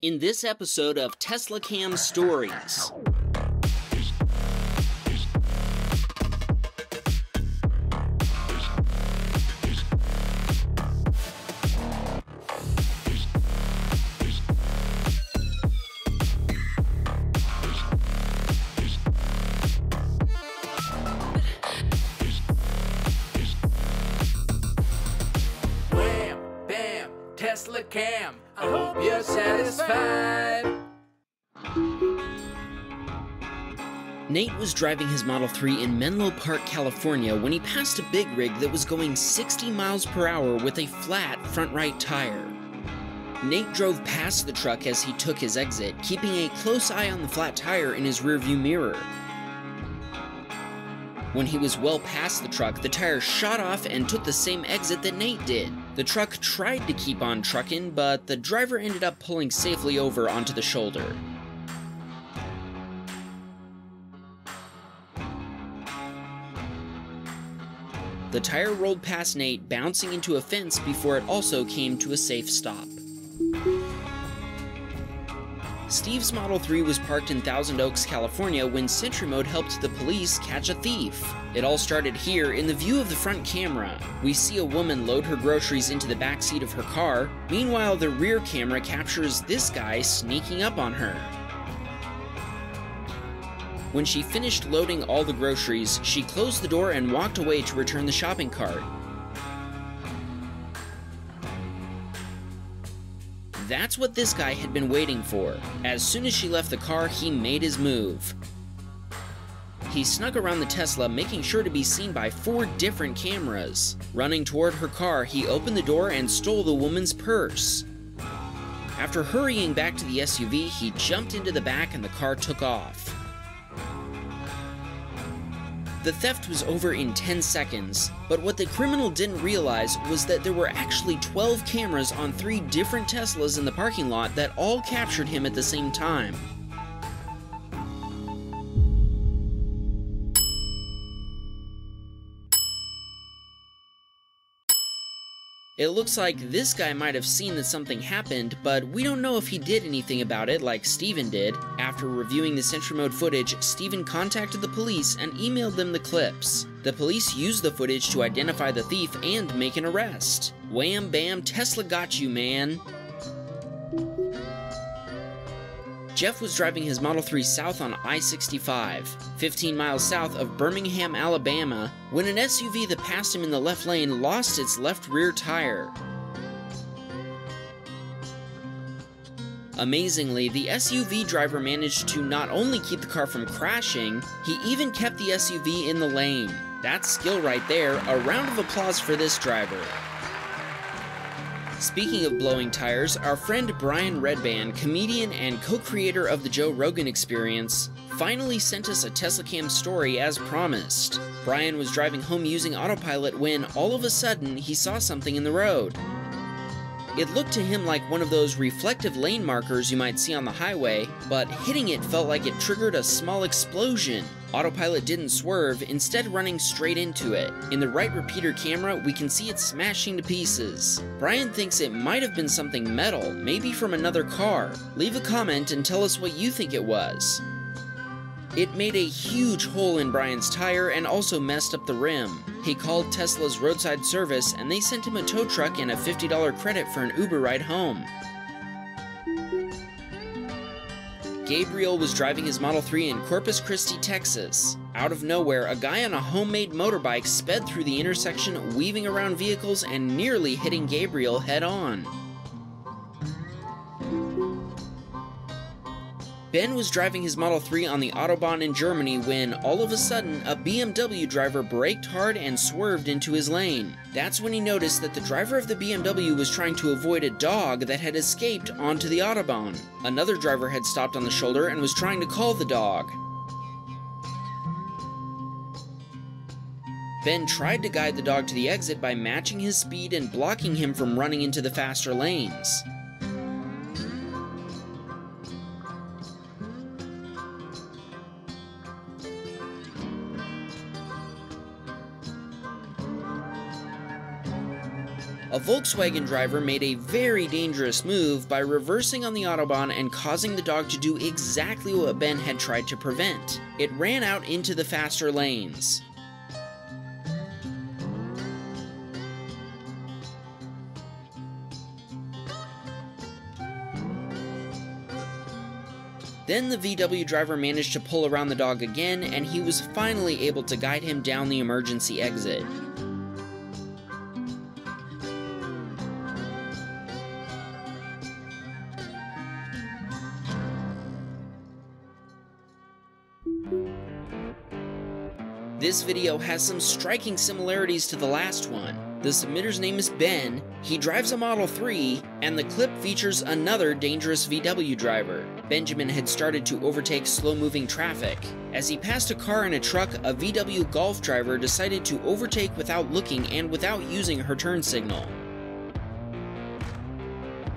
In this episode of Teslacam Stories. Wham, bam, Teslacam. I hope you're satisfied. Nate was driving his Model 3 in Menlo Park, California when he passed a big rig that was going 60 miles per hour with a flat front right tire. Nate drove past the truck as he took his exit, keeping a close eye on the flat tire in his rearview mirror. When he was well past the truck, the tire shot off and took the same exit that Nate did. The truck tried to keep on trucking, but the driver ended up pulling safely over onto the shoulder. The tire rolled past Nate, bouncing into a fence before it also came to a safe stop. Steve's Model 3 was parked in Thousand Oaks, California when Sentry Mode helped the police catch a thief. It all started here in the view of the front camera. We see a woman load her groceries into the back seat of her car. Meanwhile, the rear camera captures this guy sneaking up on her. When she finished loading all the groceries, she closed the door and walked away to return the shopping cart. That's what this guy had been waiting for. As soon as she left the car, he made his move. He snuck around the Tesla, making sure to be seen by 4 different cameras. Running toward her car, he opened the door and stole the woman's purse. After hurrying back to the SUV, he jumped into the back and the car took off. The theft was over in 10 seconds, but what the criminal didn't realize was that there were actually 12 cameras on 3 different Teslas in the parking lot that all captured him at the same time. It looks like this guy might have seen that something happened, but we don't know if he did anything about it like Steven did. After reviewing the Sentry Mode footage, Steven contacted the police and emailed them the clips. The police used the footage to identify the thief and make an arrest. Wham bam, Tesla got you, man. Jeff was driving his Model 3 south on I-65, 15 miles south of Birmingham, Alabama, when an SUV that passed him in the left lane lost its left rear tire. Amazingly, the SUV driver managed to not only keep the car from crashing, he even kept the SUV in the lane. That's skill right there. A round of applause for this driver. Speaking of blowing tires, our friend Brian Redband, comedian and co-creator of the Joe Rogan Experience, finally sent us a Teslacam story as promised. Brian was driving home using autopilot when, all of a sudden, he saw something in the road. It looked to him like one of those reflective lane markers you might see on the highway, but hitting it felt like it triggered a small explosion. Autopilot didn't swerve, instead running straight into it. In the right repeater camera, we can see it smashing to pieces. Brian thinks it might have been something metal, maybe from another car. Leave a comment and tell us what you think it was. It made a huge hole in Brian's tire and also messed up the rim. He called Tesla's roadside service and they sent him a tow truck and a $50 credit for an Uber ride home. Gabriel was driving his Model 3 in Corpus Christi, Texas. Out of nowhere, a guy on a homemade motorbike sped through the intersection, weaving around vehicles and nearly hitting Gabriel head-on. Ben was driving his Model 3 on the Autobahn in Germany when, all of a sudden, a BMW driver braked hard and swerved into his lane. That's when he noticed that the driver of the BMW was trying to avoid a dog that had escaped onto the Autobahn. Another driver had stopped on the shoulder and was trying to call the dog. Ben tried to guide the dog to the exit by matching his speed and blocking him from running into the faster lanes. A Volkswagen driver made a very dangerous move by reversing on the Autobahn and causing the dog to do exactly what Ben had tried to prevent. It ran out into the faster lanes. Then the VW driver managed to pull around the dog again, and he was finally able to guide him down the emergency exit. This video has some striking similarities to the last one. The submitter's name is Ben, he drives a Model 3, and the clip features another dangerous VW driver. Benjamin had started to overtake slow-moving traffic. As he passed a car and a truck, a VW Golf driver decided to overtake without looking and without using her turn signal.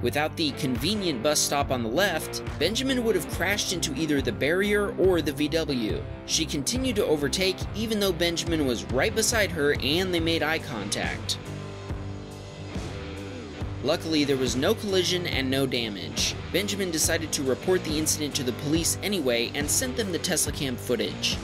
Without the convenient bus stop on the left, Benjamin would have crashed into either the barrier or the VW. She continued to overtake even though Benjamin was right beside her and they made eye contact. Luckily, there was no collision and no damage. Benjamin decided to report the incident to the police anyway and sent them the Teslacam footage.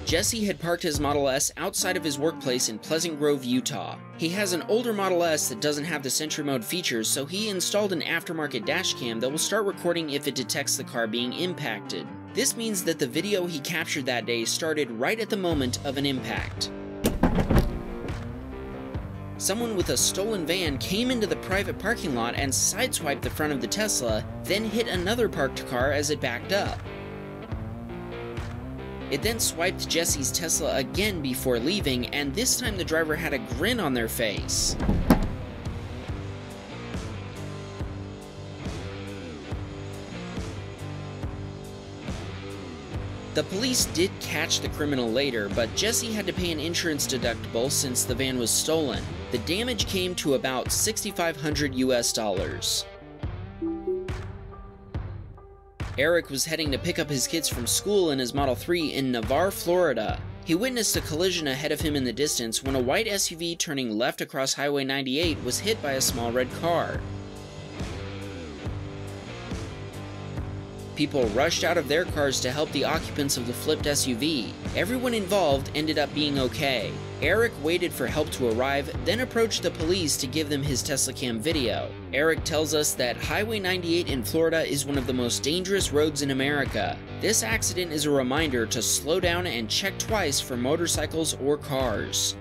Jesse had parked his Model S outside of his workplace in Pleasant Grove, Utah. He has an older Model S that doesn't have the Sentry mode features, so he installed an aftermarket dashcam that will start recording if it detects the car being impacted. This means that the video he captured that day started right at the moment of an impact. Someone with a stolen van came into the private parking lot and sideswiped the front of the Tesla, then hit another parked car as it backed up. It then swiped Jesse's Tesla again before leaving, and this time the driver had a grin on their face. The police did catch the criminal later, but Jesse had to pay an insurance deductible since the van was stolen. The damage came to about $6,500 US. Eric was heading to pick up his kids from school in his Model 3 in Navarre, Florida. He witnessed a collision ahead of him in the distance when a white SUV turning left across Highway 98 was hit by a small red car. People rushed out of their cars to help the occupants of the flipped SUV. Everyone involved ended up being okay. Eric waited for help to arrive, then approached the police to give them his Teslacam video. Eric tells us that Highway 98 in Florida is one of the most dangerous roads in America. This accident is a reminder to slow down and check twice for motorcycles or cars.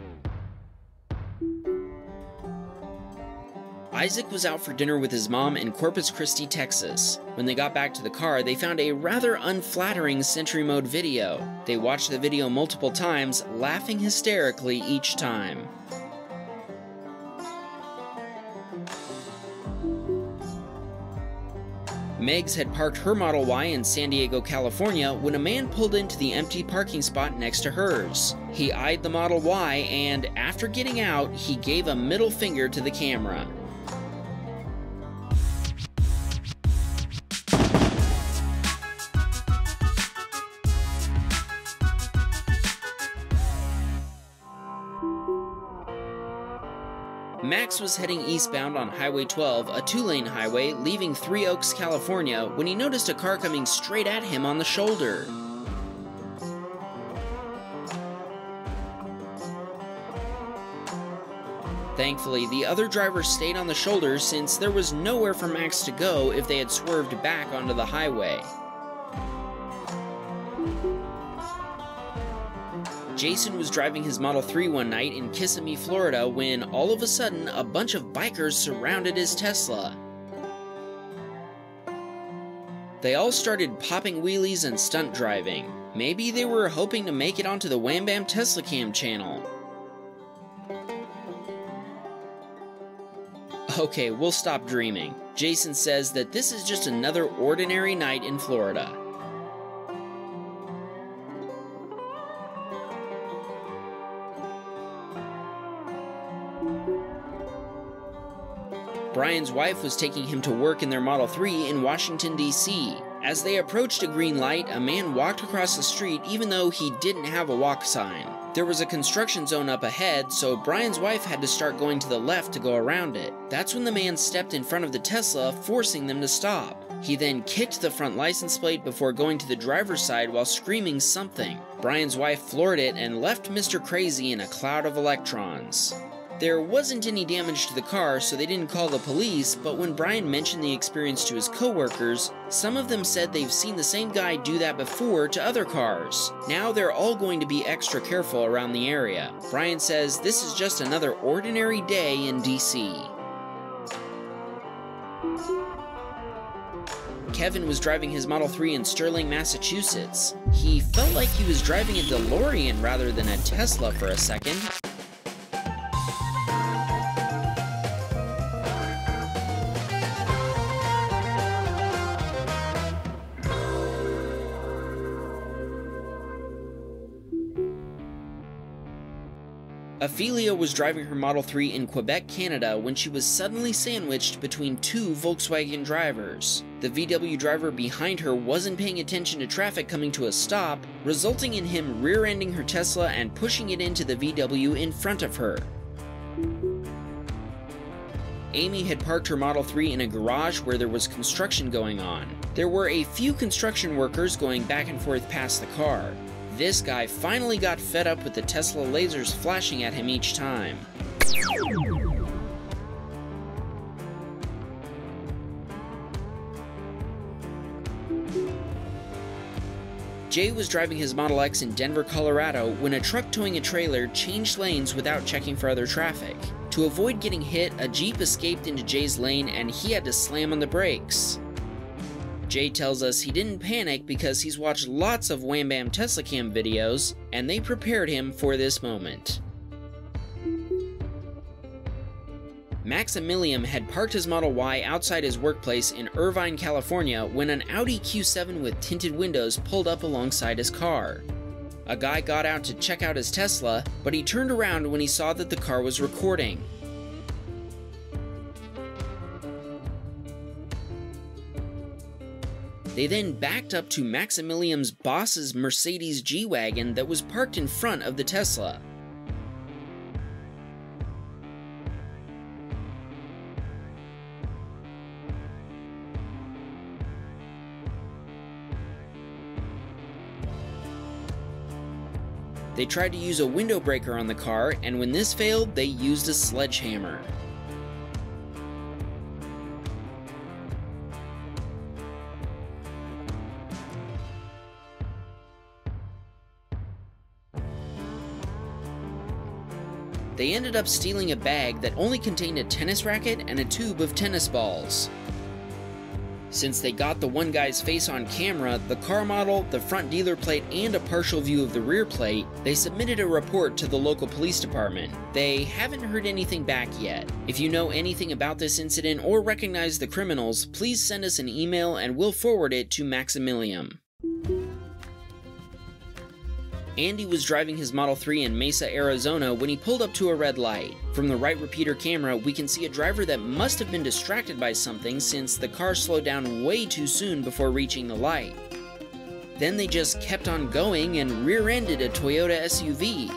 Isaac was out for dinner with his mom in Corpus Christi, Texas. When they got back to the car, they found a rather unflattering Sentry mode video. They watched the video multiple times, laughing hysterically each time. Megs had parked her Model Y in San Diego, California when a man pulled into the empty parking spot next to hers. He eyed the Model Y and, after getting out, he gave a middle finger to the camera. Max was heading eastbound on Highway 12, a two-lane highway, leaving Three Oaks, California, when he noticed a car coming straight at him on the shoulder. Thankfully, the other driver stayed on the shoulder since there was nowhere for Max to go if they had swerved back onto the highway. Jason was driving his Model 3 one night in Kissimmee, Florida, when all of a sudden a bunch of bikers surrounded his Tesla. They all started popping wheelies and stunt driving. Maybe they were hoping to make it onto the Wham Bam Teslacam channel. Okay, we'll stop dreaming. Jason says that this is just another ordinary night in Florida. Brian's wife was taking him to work in their Model 3 in Washington, D.C. As they approached a green light, a man walked across the street even though he didn't have a walk sign. There was a construction zone up ahead, so Brian's wife had to start going to the left to go around it. That's when the man stepped in front of the Tesla, forcing them to stop. He then kicked the front license plate before going to the driver's side while screaming something. Brian's wife floored it and left Mr. Crazy in a cloud of electrons. There wasn't any damage to the car, so they didn't call the police, but when Brian mentioned the experience to his co-workers, some of them said they've seen the same guy do that before to other cars. Now they're all going to be extra careful around the area. Brian says this is just another ordinary day in DC. Kevin was driving his Model 3 in Sterling, Massachusetts. He felt like he was driving a DeLorean rather than a Tesla for a second. Ophelia was driving her Model 3 in Quebec, Canada when she was suddenly sandwiched between two Volkswagen drivers. The VW driver behind her wasn't paying attention to traffic coming to a stop, resulting in him rear-ending her Tesla and pushing it into the VW in front of her. Amy had parked her Model 3 in a garage where there was construction going on. There were a few construction workers going back and forth past the car. This guy finally got fed up with the Tesla lasers flashing at him each time. Jay was driving his Model X in Denver, Colorado when a truck towing a trailer changed lanes without checking for other traffic. To avoid getting hit, a Jeep escaped into Jay's lane and he had to slam on the brakes. Jay tells us he didn't panic because he's watched lots of Wham Bam Teslacam videos, and they prepared him for this moment. Maximilian had parked his Model Y outside his workplace in Irvine, California when an Audi Q7 with tinted windows pulled up alongside his car. A guy got out to check out his Tesla, but he turned around when he saw that the car was recording. They then backed up to Maximilian's boss's Mercedes G-Wagon that was parked in front of the Tesla. They tried to use a window breaker on the car, and when this failed, they used a sledgehammer. They ended up stealing a bag that only contained a tennis racket and a tube of tennis balls. Since they got the one guy's face on camera, the car model, the front dealer plate, and a partial view of the rear plate, they submitted a report to the local police department. They haven't heard anything back yet. If you know anything about this incident or recognize the criminals, please send us an email and we'll forward it to Maximilian. Andy was driving his Model 3 in Mesa, Arizona when he pulled up to a red light. From the right repeater camera, we can see a driver that must have been distracted by something since the car slowed down way too soon before reaching the light. Then they just kept on going and rear-ended a Toyota SUV.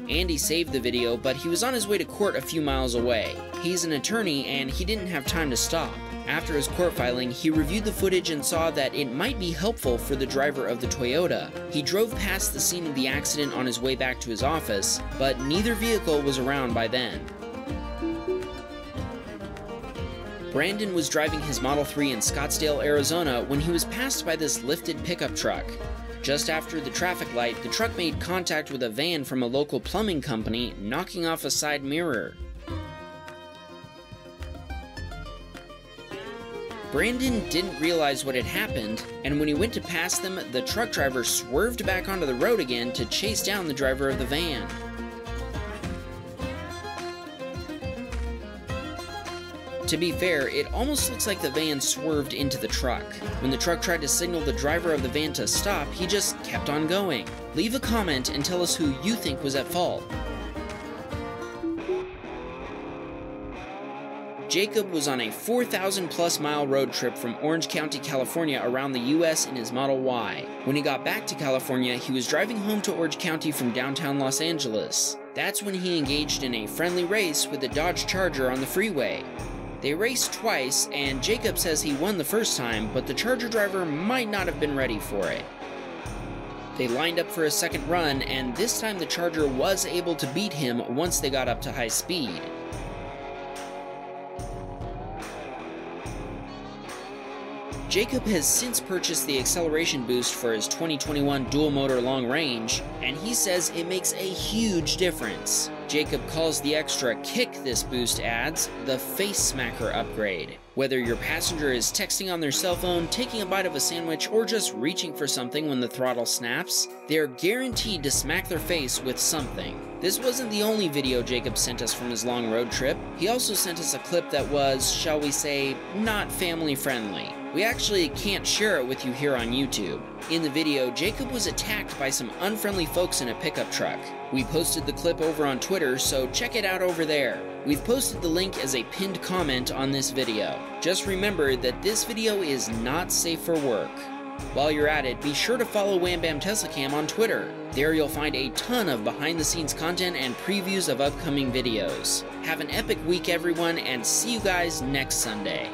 Andy saved the video, but he was on his way to court a few miles away. He's an attorney and he didn't have time to stop. After his court filing, he reviewed the footage and saw that it might be helpful for the driver of the Toyota. He drove past the scene of the accident on his way back to his office, but neither vehicle was around by then. Brandon was driving his Model 3 in Scottsdale, Arizona when he was passed by this lifted pickup truck. Just after the traffic light, the truck made contact with a van from a local plumbing company, knocking off a side mirror. Brandon didn't realize what had happened, and when he went to pass them, the truck driver swerved back onto the road again to chase down the driver of the van. To be fair, it almost looks like the van swerved into the truck. When the truck tried to signal the driver of the van to stop, he just kept on going. Leave a comment and tell us who you think was at fault. Jacob was on a 4,000 plus mile road trip from Orange County, California around the US in his Model Y. When he got back to California, he was driving home to Orange County from downtown Los Angeles. That's when he engaged in a friendly race with a Dodge Charger on the freeway. They raced twice, and Jacob says he won the first time, but the Charger driver might not have been ready for it. They lined up for a second run, and this time the Charger was able to beat him once they got up to high speed. Jacob has since purchased the acceleration boost for his 2021 dual-motor long range, and he says it makes a huge difference. Jacob calls the extra kick this boost adds the face smacker upgrade. Whether your passenger is texting on their cell phone, taking a bite of a sandwich, or just reaching for something when the throttle snaps, they are guaranteed to smack their face with something. This wasn't the only video Jacob sent us from his long road trip. He also sent us a clip that was, shall we say, not family friendly. We actually can't share it with you here on YouTube. In the video, Jacob was attacked by some unfriendly folks in a pickup truck. We posted the clip over on Twitter, so check it out over there. We've posted the link as a pinned comment on this video. Just remember that this video is not safe for work. While you're at it, be sure to follow Wham Bam Teslacam on Twitter. There you'll find a ton of behind-the-scenes content and previews of upcoming videos. Have an epic week, everyone, and see you guys next Sunday.